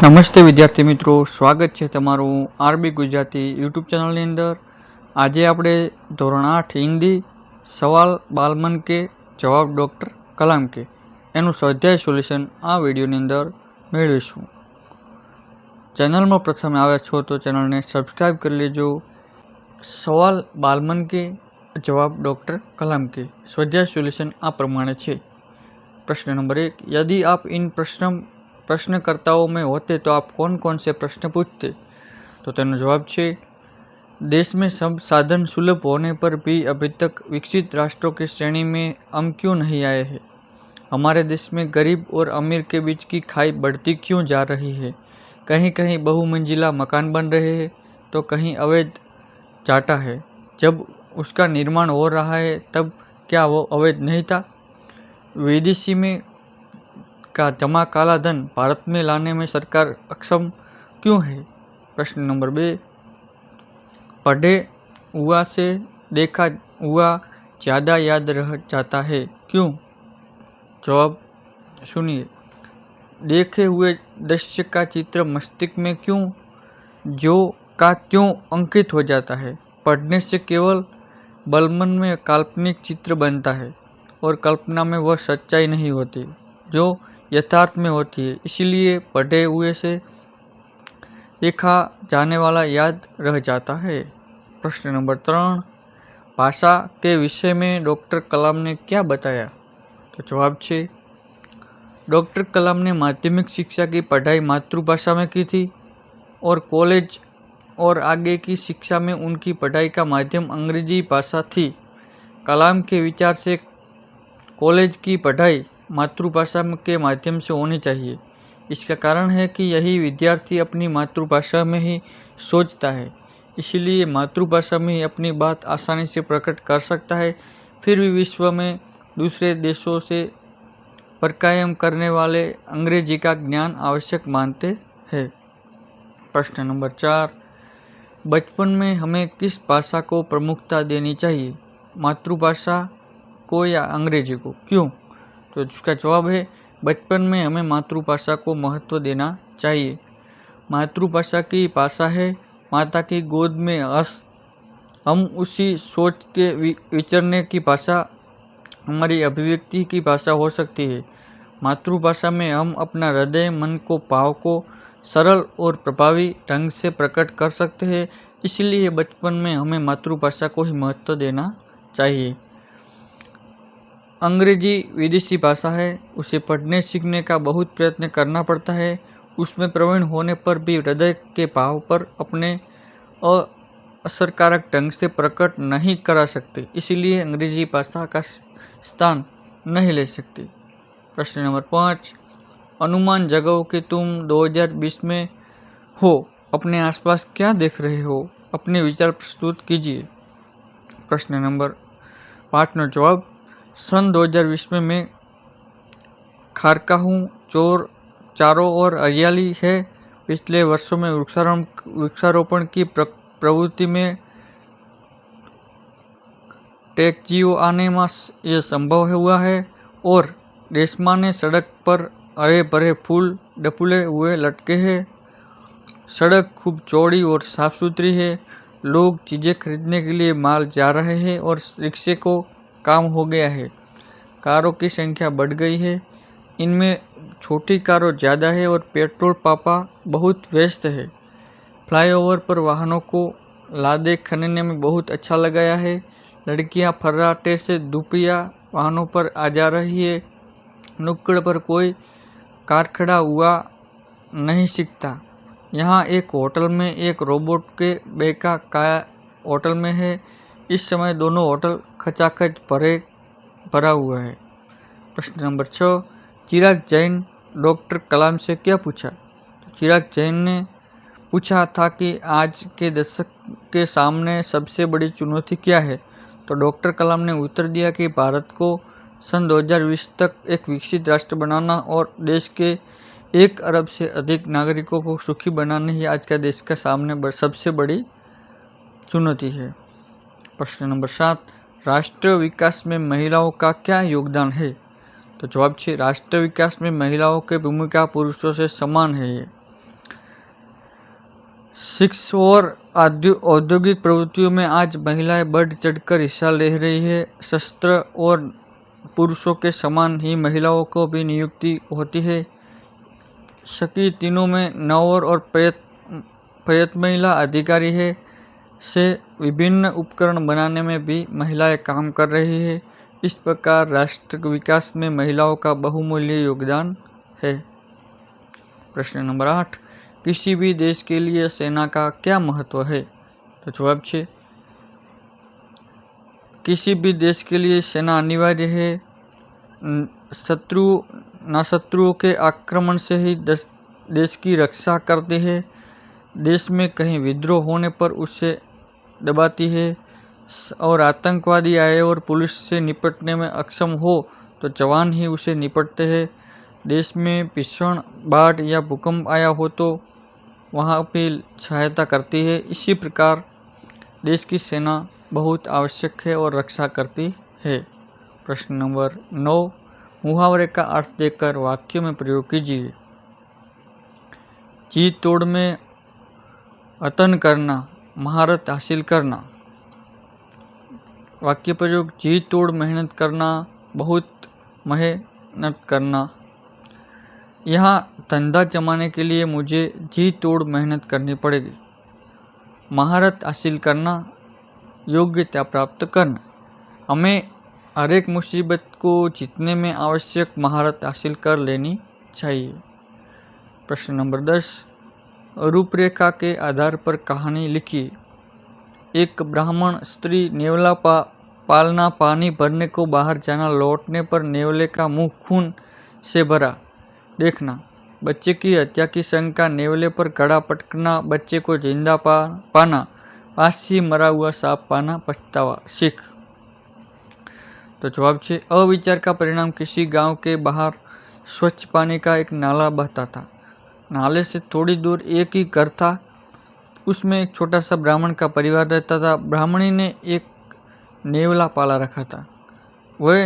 નમસ્તે વિદ્યાર્થી મિત્રો, સ્વાગત છે તમારું આરબી ગુજરાતી યુટ્યુબ ચેનલની અંદર। આજે આપણે ધોરણ 8 હિન્દી સવાલ બાલમન કે જવાબ ડૉક્ટર કલામ કે એનું સ્વાધ્યાય સોલ્યુશન આ વિડીયોની અંદર મેળવીશું। ચેનલમાં પ્રથમ આવ્યા છો તો ચેનલને સબસ્ક્રાઈબ કરી લેજો। સવાલ બાલમન के जवाब डॉक्टर कलाम के स्वाध्याय सोल्यूशन आ प्रमाणे छे। प्रश्न नंबर 1, यदि आप इन प्रश्नकर्ताओं में होते तो आप कौन कौन से प्रश्न पूछते? तो तेनो जवाब छे, देश में सब साधन सुलभ होने पर भी अभी तक विकसित राष्ट्रों की श्रेणी में हम क्यों नहीं आए हैं? हमारे देश में गरीब और अमीर के बीच की खाई बढ़ती क्यों जा रही है? कहीं कहीं बहुमंजिला मकान बन रहे हैं तो कहीं अवैध जाटा है। जब उसका निर्माण हो रहा है तब क्या वो अवैध नहीं था? विदेशी में का जमा काला धन भारत में लाने में सरकार अक्षम क्यों है? प्रश्न नंबर 2, पढ़े हुआ से देखा हुआ ज़्यादा याद रह जाता है क्यों? जवाब सुनिए, देखे हुए दृश्य का चित्र मस्तिष्क में क्यों जो का त्यों अंकित हो जाता है? पढ़ने से केवल बलमन में काल्पनिक चित्र बनता है और कल्पना में वह सच्चाई नहीं होती जो यथार्थ में होती है, इसीलिए पढ़े हुए से देखा जाने वाला याद रह जाता है। प्रश्न नंबर 3, भाषा के विषय में डॉक्टर कलाम ने क्या बताया? तो जवाब छे, डॉक्टर कलाम ने माध्यमिक शिक्षा की पढ़ाई मातृभाषा में की थी और कॉलेज और आगे की शिक्षा में उनकी पढ़ाई का माध्यम अंग्रेजी भाषा थी। कलाम के विचार से कॉलेज की पढ़ाई मातृभाषा के माध्यम से होनी चाहिए। इसका कारण है कि यही विद्यार्थी अपनी मातृभाषा में ही सोचता है, इसीलिए मातृभाषा में ही अपनी बात आसानी से प्रकट कर सकता है। फिर भी विश्व में दूसरे देशों से परकायम करने वाले अंग्रेजी का ज्ञान आवश्यक मानते हैं। प्रश्न नंबर 4, बचपन में हमें किस भाषा को प्रमुखता देनी चाहिए, मातृभाषा को या अंग्रेजी को, क्यों? तो इसका जवाब है, बचपन में हमें मातृभाषा को महत्व देना चाहिए। मातृभाषा की भाषा है माता की गोद में हम उसी सोच के विचरने की भाषा हमारी अभिव्यक्ति की भाषा हो सकती है। मातृभाषा में हम अपना हृदय मन को भाव को सरल और प्रभावी ढंग से प्रकट कर सकते हैं, इसलिए बचपन में हमें मातृभाषा को ही महत्व देना चाहिए। अंग्रेजी विदेशी भाषा है, उसे पढ़ने सीखने का बहुत प्रयत्न करना पड़ता है। उसमें प्रवीण होने पर भी हृदय के भाव पर अपने असरकारक ढंग से प्रकट नहीं करा सकते, इसीलिए अंग्रेजी भाषा का स्थान नहीं ले सकती। प्रश्न नंबर 5, अनुमान जगाओ कि तुम 2020 में हो, अपने आसपास क्या देख रहे हो, अपने विचार प्रस्तुत कीजिए। प्रश्न नंबर 5 नो जवाब, सन 2020 में मैं खारका हूँ, चारों ओर हरियाली है। पिछले वर्षों में वृक्षारोपण की प्रवृत्ति में टेक्जियो आने में यह संभव हुआ है और रेशमा ने सड़क पर हरे भरे फूल डफुले हुए लटके हैं। सड़क खूब चौड़ी और साफ सुथरी है। लोग चीज़ें खरीदने के लिए माल जा रहे हैं और रिक्शे को काम हो गया है। कारों की संख्या बढ़ गई है, इनमें छोटी कारों ज़्यादा है और पेट्रोल पापा बहुत व्यस्त है। फ्लाईओवर पर वाहनों को लादे खनने में बहुत अच्छा लगाया है। लड़कियां फर्राटे से दुपहिया वाहनों पर आ जा रही है। नुक्कड़ पर कोई कार खड़ा हुआ नहीं सीखता। यहाँ एक होटल में एक रोबोट के बेका काया होटल में है। इस समय दोनों होटल खचाखच भरा हुआ है। प्रश्न नंबर 6, चिराग जैन डॉक्टर कलाम से क्या पूछा? चिराग जैन ने पूछा था कि आज के दशक के सामने सबसे बड़ी चुनौती क्या है? तो डॉक्टर कलाम ने उत्तर दिया कि भारत को सन 2020 तक एक विकसित राष्ट्र बनाना और देश के 1 अरब से अधिक नागरिकों को सुखी बनाना ही आज का देश का सामने सबसे बड़ी चुनौती है। प्रश्न नंबर 7, राष्ट्र विकास में महिलाओं का क्या योगदान है? तो जवाब छे, राष्ट्र विकास में महिलाओं की भूमिका पुरुषों से समान है। शिक्षा और औद्योगिक प्रवृत्तियों में आज महिलाएं बढ़ चढ़कर हिस्सा ले रही है। शस्त्र और पुरुषों के समान ही महिलाओं को भी नियुक्ति होती है। सकी तीनों में नौवर और प्रयत महिला अधिकारी है। से विभिन्न उपकरण बनाने में भी महिलाएं काम कर रही है। इस प्रकार राष्ट्र विकास में महिलाओं का बहुमूल्य योगदान है। प्रश्न नंबर 8, किसी भी देश के लिए सेना का क्या महत्व है? तो जवाब है, किसी भी देश के लिए सेना अनिवार्य है। शत्रुओं के आक्रमण से ही देश की रक्षा करती है। देश में कहीं विद्रोह होने पर उसे दबाती है और आतंकवादी आए और पुलिस से निपटने में अक्षम हो तो जवान ही उसे निपटते हैं। देश में भीषण बाढ़ या भूकंप आया हो तो वहाँ भी सहायता करती है। इसी प्रकार देश की सेना बहुत आवश्यक है और रक्षा करती है। प्रश्न नंबर 9, मुहावरे का अर्थ देकर वाक्य में प्रयोग कीजिए। जी तोड़ में अतन करना, महारत हासिल करना। वाक्य प्रयोग, जी तोड़ मेहनत करना, बहुत मेहनत करना। यहाँ धंधा जमाने के लिए मुझे जी तोड़ मेहनत करनी पड़ेगी। महारत हासिल करना, योग्यता प्राप्त करना। हमें हर एक मुसीबत को जीतने में आवश्यक महारत हासिल कर लेनी चाहिए। प्रश्न नंबर 10, रूपरेखा के आधार पर कहानी लिखिए। एक ब्राह्मण स्त्री नेवला पालना, पानी भरने को बाहर जाना, लौटने पर नेवले का मुंह खून से भरा देखना, बच्चे की हत्या की शंका, नेवले पर घड़ा पटकना, बच्चे को जिंदा पाना, पास ही मरा हुआ सांप पाना, पछतावा। सीख। तो जवाब है, अविचार का परिणाम, किसी गांव के बाहर स्वच्छ पानी का एक नाला बहता था। नाले से थोड़ी दूर एक ही घर था। उसमें एक छोटा सा ब्राह्मण का परिवार रहता था। ब्राह्मणी ने एक नेवला पाला रखा था। वह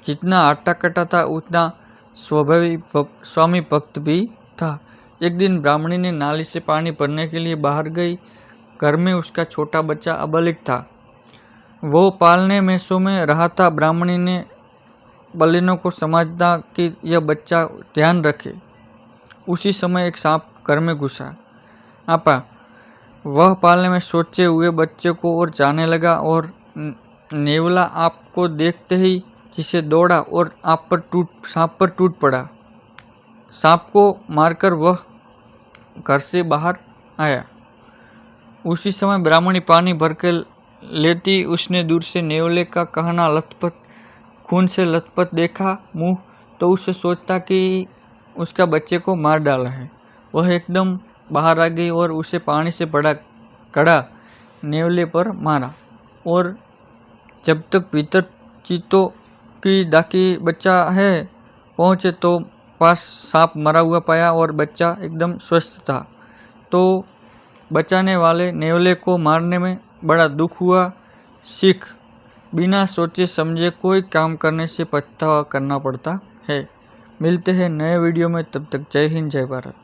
जितना आटा कटा था उतना स्वामी भक्त भी था। एक दिन ब्राह्मणी ने नाली से पानी भरने के लिए बाहर गई। घर में उसका छोटा बच्चा अबालिग था। वो पालने मेसों में रहा था। ब्राह्मणी ने बलिनों को समझा कि यह बच्चा ध्यान रखे। उसी समय एक सांप घर में घुसा। आपा वह पालने में सोचे हुए बच्चे को और जाने लगा और नेवला आपको देखते ही जिसे दौड़ा और सांप पर टूट पड़ा। सांप को मारकर वह घर से बाहर आया। उसी समय ब्राह्मणी पानी भरकर लेती। उसने दूर से नेवले का कहना खून से लथपथ देखा मुंह, तो उसे सोचता कि उसका बच्चे को मार डाला है। वह एकदम बाहर आ गई और उसे पानी से बड़ा कड़ा नेवले पर मारा और जब तक भीतर चीतों की दाकी बच्चा है पहुँचे तो पास सांप मरा हुआ पाया और बच्चा एकदम स्वस्थ था। तो बचाने वाले नेवले को मारने में बड़ा दुख हुआ। सीख, बिना सोचे समझे कोई काम करने से पछतावा करना पड़ता है। मिलते हैं नए वीडियो में, तब तक जय हिंद जय भारत।